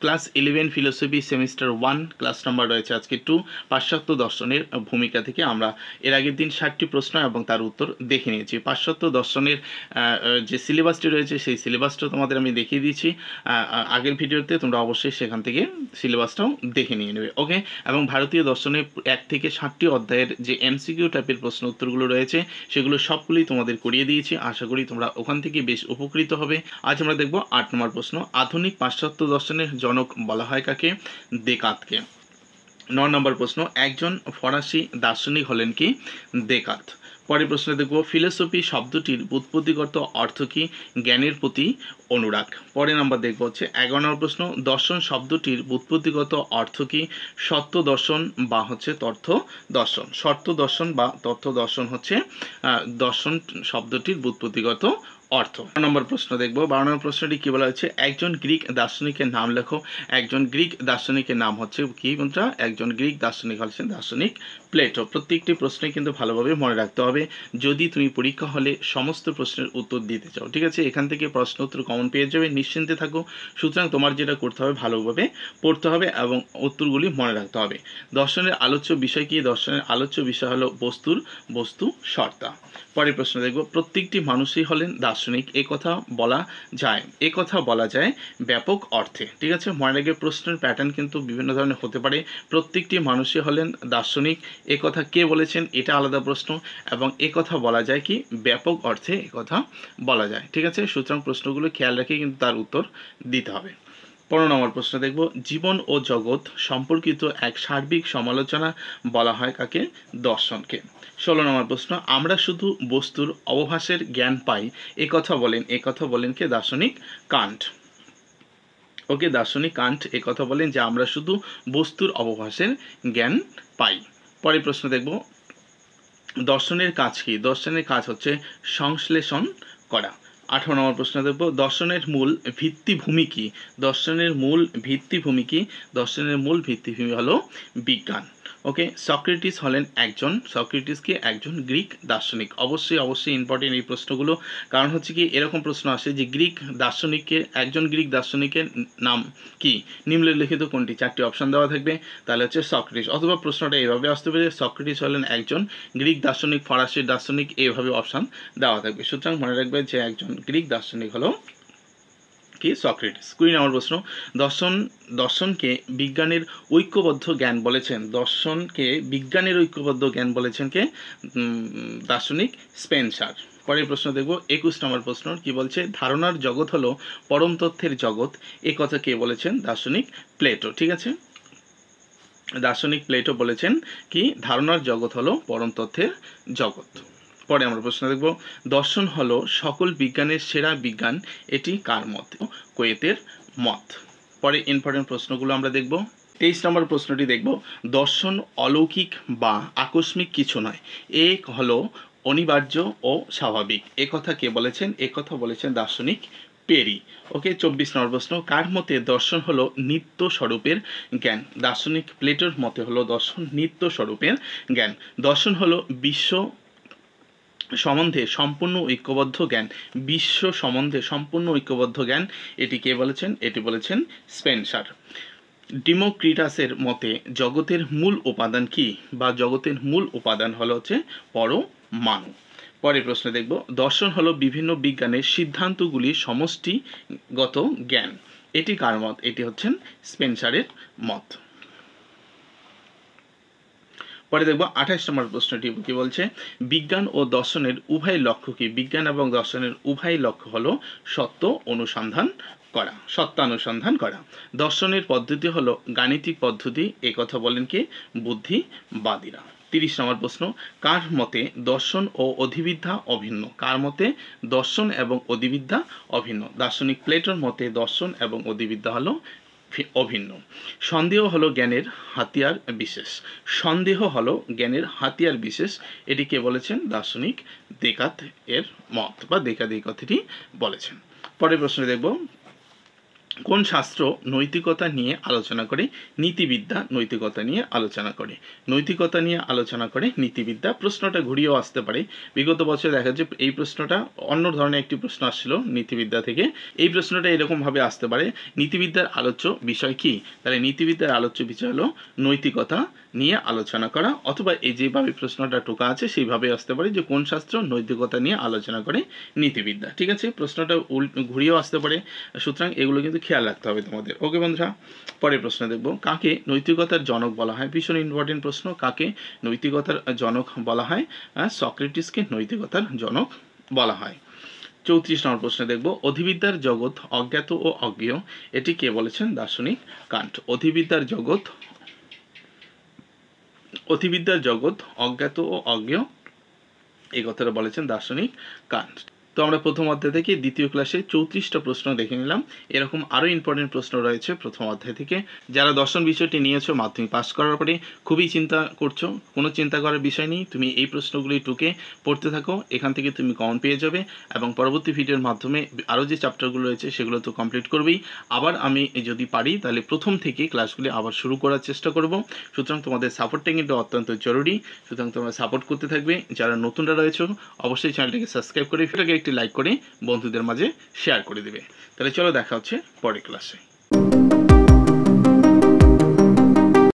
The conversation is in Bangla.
Class 11 philosophy semester 1 class number রয়েছে আজকে 2 পাশ্চাত্য দর্শনের ভূমিকা থেকে আমরা এর আগের দিন 60টি প্রশ্ন এবং তার উত্তর দেখে নিয়েছি। পাশ্চাত্য দর্শনের যে সিলেবাসটি রয়েছে সেই সিলেবাসটা তোমাদের আমি দেখিয়ে দিয়েছি আগের ভিডিওতে, তোমরা অবশ্যই সেখান থেকে সিলেবাসটাও দেখে নিয়ে নেবে। ওকে, এবং ভারতীয় দর্শনের 1 থেকে 60টি অধ্যায়ের যে এমসিকিউ টাইপের প্রশ্ন উত্তরগুলো রয়েছে সেগুলো সবগুলোই তোমাদের করিয়ে দিয়েছি। আশা করি তোমরা ওখান থেকে বেশ উপকৃত হবে। আজ আমরা দেখব 8 নম্বর প্রশ্ন, আধুনিক পাশ্চাত্য দর্শনের জনক বলা হয় কাকে? দেকাতকে। 9 নম্বর প্রশ্ন, একজন ফরাসি দার্শনিক হলেন কি? দেকাত। পরের প্রশ্ন দেখব, ফিলোসফি শব্দটির ব্যুৎপত্তিগত অর্থ কি? জ্ঞানের প্রতি অনুরাগ। পরের নাম্বার দেখব হচ্ছে 11 নম্বর প্রশ্ন, দর্শন শব্দটির ব্যুৎপত্তিগত অর্থ কি? সত্য দর্শন বা হচ্ছে তথ্য দর্শন। সত্য দর্শন বা তথ্য দর্শন হচ্ছে দর্শন শব্দটির ব্যুৎপত্তিগত অর্থ। 12 নম্বর প্রশ্ন দেখব। 12 নম্বর প্রশ্নটি কি বলা হচ্ছে? একজন গ্রিক দার্শনিকের নাম লেখো। একজন গ্রিক দার্শনিকের নাম হচ্ছে কি বন্ধুরা? একজন গ্রিক দার্শনিক হচ্ছেন দার্শনিক প্লেটো। প্রত্যেকটি প্রশ্নই কিন্তু ভালোভাবে মনে রাখতে হবে যদি তুমি পরীক্ষা হলে সমস্ত প্রশ্নের উত্তর দিতে চাও। ঠিক আছে, এখান থেকে প্রশ্ন উত্তর কমন পেয়ে যাবে, নিশ্চিন্তে থাকো। সুতরাং তোমার যেটা করতে হবে, ভালোভাবে পড়তে হবে এবং উত্তরগুলি মনে রাখতে হবে। দর্শনের আলোচ্য বিষয় কি? দর্শনের আলোচ্য বিষয় হলো বস্তু সত্তা। পরের প্রশ্ন দেখব, প্রত্যেকটি মানুষই হলেন দার্শনিক এ কথা বলা যায়? এ কথা বলা যায় ব্যাপক অর্থে। ঠিক আছে, মনে রাখবে প্রশ্নের প্যাটার্ন কিন্তু বিভিন্ন ধরনের হতে পারে। প্রত্যেকটি মানুষই হলেন দার্শনিক এ কথা কে বলেছেন এটা আলাদা প্রশ্ন, এবং এ কথা বলা যায় কি? ব্যাপক অর্থে এ কথা বলা যায়। ঠিক আছে, সুতরাং প্রশ্নগুলো খেয়াল রেখে কিন্তু তার উত্তর দিতে হবে। 15 নম্বর প্রশ্ন দেখব, জীবন ও জগৎ সম্পর্কিত এক সার্বিক সমালোচনা বলা হয় কাকে? দর্শনকে। 16 নম্বর প্রশ্ন, আমরা শুধু বস্তুর অবভাসের জ্ঞান পাই এ কথা বলেন কে? দার্শনিক কান্ট। ওকে, দার্শনিক কান্ট এ কথা বলেন যে আমরা শুধু বস্তুর অবভাসের জ্ঞান পাই। পরের প্রশ্ন দেখব, দর্শনের কাজ কি? দর্শনের কাজ হচ্ছে সংশ্লেষণ করা। 18 নম্বর প্রশ্ন দেখব, দর্শনের মূল ভিত্তিভূমি কি? দর্শনের মূল ভিত্তিভূমি কি? দর্শনের মূল ভিত্তিভূমি হলো বিজ্ঞান। ওকে, সক্রেটিস হলেন একজন গ্রিক দার্শনিক। অবশ্যই ইম্পর্টেন্ট এই প্রশ্নগুলো, কারণ হচ্ছে কি এরকম প্রশ্ন আসে যে একজন গ্রিক দার্শনিকের নাম কি? নিম্নলিখিত কোনটি? 4টি অপশন দেওয়া থাকবে, তাহলে হচ্ছে সক্রেটিস। অথবা প্রশ্নটা এইভাবে আসতে পারে, সক্রেটিস হলেন একজন গ্রিক দার্শনিক, ফরাসি দার্শনিক, এইভাবে অপশন দেওয়া থাকবে। সুতরাং মনে রাখবে যে একজন গ্রিক দার্শনিক হলো কি? সক্রেটিস। 20 নম্বর প্রশ্ন, দর্শনকে বিজ্ঞানের ঐক্যবদ্ধ জ্ঞান বলেছেন? দর্শনকে বিজ্ঞানের ঐক্যবদ্ধ জ্ঞান বলেছেন কে? দার্শনিক স্পেন্সার। পরের প্রশ্ন দেখব 21 নম্বর প্রশ্ন কি বলছে? ধারণার জগৎ হলো পরম তথ্যের জগৎ এ কথা কে বলেছেন? দার্শনিক প্লেটো। ঠিক আছে, দার্শনিক প্লেটো বলেছেন কি? ধারণার জগৎ হলো পরম তথ্যের জগৎ। পরে আমরা প্রশ্ন দেখব, দর্শন হলো সকল বিজ্ঞানের সেরা বিজ্ঞান এটি কার মত? কোয়েতের মত। পরে ইম্পর্টেন্ট প্রশ্নগুলো আমরা দেখব। 23 নম্বর প্রশ্নটি দেখব, দর্শন অলৌকিক বা আকস্মিক কিছু নয়, এ হলো অনিবার্য ও স্বাভাবিক এ কথা কে বলেছেন? এ কথা বলেছেন দার্শনিক পেরি। ওকে, 24 নম্বর প্রশ্ন, কার মতে দর্শন হলো নিত্য স্বরূপের জ্ঞান? দার্শনিক প্লেটোর মতে হলো দর্শন নিত্য স্বরূপের জ্ঞান। দর্শন হলো বিশ্ব সম্বন্ধে সম্পূর্ণ ঐক্যবদ্ধ জ্ঞান। বিশ্ব সম্বন্ধে সম্পূর্ণ ঐক্যবদ্ধ জ্ঞান, এটি কে বলেছেন? এটি বলেছেন স্পেন্সার। ডিমোক্রিটাসের মতে জগতের মূল উপাদান কি? বা জগতের মূল উপাদান হলো হচ্ছে পরমাণু। পরের প্রশ্ন দেখব, দর্শন হলো বিভিন্ন বিজ্ঞানের সিদ্ধান্তগুলির সমষ্টিগত জ্ঞান, এটি কার মত? এটি হচ্ছেন স্পেন্সারের মত। পরে দেখব 28 নম্বর প্রশ্নটি কি বলছে? বিজ্ঞান ও দর্শনের উভয় লক্ষ্য কি? বিজ্ঞান এবং দর্শনের উভয় লক্ষ্য হলো সত্যানুসন্ধান করা। দর্শনের পদ্ধতি হলো গাণিতিক পদ্ধতি এ কথা বলেন কি? বুদ্ধিবাদীরা। 30 নম্বর প্রশ্ন, কার মতে দর্শন ও অধিবিদ্যা অভিন্ন? কার মতে দর্শন এবং অধিবিদ্যা অভিন্ন? দার্শনিক প্লেটোর মতে দর্শন এবং অধিবিদ্যা হলো অভিন্ন। সন্দেহ হলো জ্ঞানের হাতিয়ার বিশেষ, এটি কে বলেছেন? দার্শনিক দেকাত এর মত বা দেকাত এই কথাটি বলেছেন। পরের প্রশ্নে দেখব কোন শাস্ত্র নৈতিকতা নিয়ে আলোচনা করে? নীতিবিদ্যা নৈতিকতা নিয়ে আলোচনা করে। নৈতিকতা নিয়ে আলোচনা করে নীতিবিদ্যা। প্রশ্নটা ঘুরিয়েও আসতে পারে। বিগত বছরে দেখা যায় এই প্রশ্নটা অন্য ধরনের একটি প্রশ্ন আসছিল নীতিবিদ্যা থেকে। এই প্রশ্নটা এরকমভাবে আসতে পারে, নীতিবিদ্যার আলোচ্য বিষয় কি? তাহলে নীতিবিদ্যার আলোচ্য বিষয় হলো নৈতিকতা নিয়ে আলোচনা করা, অথবা এই যেভাবে প্রশ্নটা টোকা আছে সেইভাবে আসতে পারে যে কোন শাস্ত্র নৈতিকতা নিয়ে আলোচনা করে? নীতিবিদ্যা। ঠিক আছে, প্রশ্নটা ঘুরিয়েও আসতে পারে, সুতরাং এগুলো কিন্তু খেয়াল রাখতে হবে তোমাদের। ওকে বন্ধুরা, পরের প্রশ্ন দেখব, কাকে নৈতিকতার জনক বলা হয়? ভীষণ ইম্পর্টেন্ট প্রশ্ন, কাকে নৈতিকতার জনক বলা হয়? সক্রেটিসকে নৈতিকতার জনক বলা হয়। 34 নম্বর প্রশ্ন দেখব, অধিবিদ্যার জগৎ অজ্ঞাত ও অজ্ঞেয়, এটি কে বলেছেন? দার্শনিক কান্ট। অধিবিদ্যার জগৎ অজ্ঞাত ও অজ্ঞেয়, এই কথাটা বলেছেন দার্শনিক কান্ট। তো আমরা প্রথম অধ্যায় থেকে দ্বিতীয় ক্লাসে 34টা প্রশ্ন দেখে নিলাম। এরকম আরও ইম্পর্টেন্ট প্রশ্ন রয়েছে প্রথম অধ্যায় থেকে। যারা দর্শন বিষয়টি নিয়েছো মাধ্যমিক পাস করার পরে খুবই চিন্তা করছো, কোনো চিন্তা করার বিষয় নেই, তুমি এই প্রশ্নগুলি টুকে পড়তে থাকো, এখান থেকে তুমি কমন পেয়ে যাবে এবং পরবর্তী ভিডিওর মাধ্যমে আরও যে চ্যাপ্টারগুলো রয়েছে সেগুলো তো কমপ্লিট করবেই। আবার আমি যদি পারি তাহলে প্রথম থেকে ক্লাসগুলি আবার শুরু করার চেষ্টা করব। সুতরাং তোমাদের সাপোর্টটা কিন্তু অত্যন্ত জরুরি, সুতরাং তোমরা সাপোর্ট করতে থাকবে। যারা নতুনরা রয়েছে অবশ্যই চ্যানেলটিকে সাবস্ক্রাইব করে ভিডিওটাকে একটি লাইক করে বন্ধুদের মাঝে শেয়ার করে দেবে। তাহলে চলো দেখা হচ্ছে পরের ক্লাসে।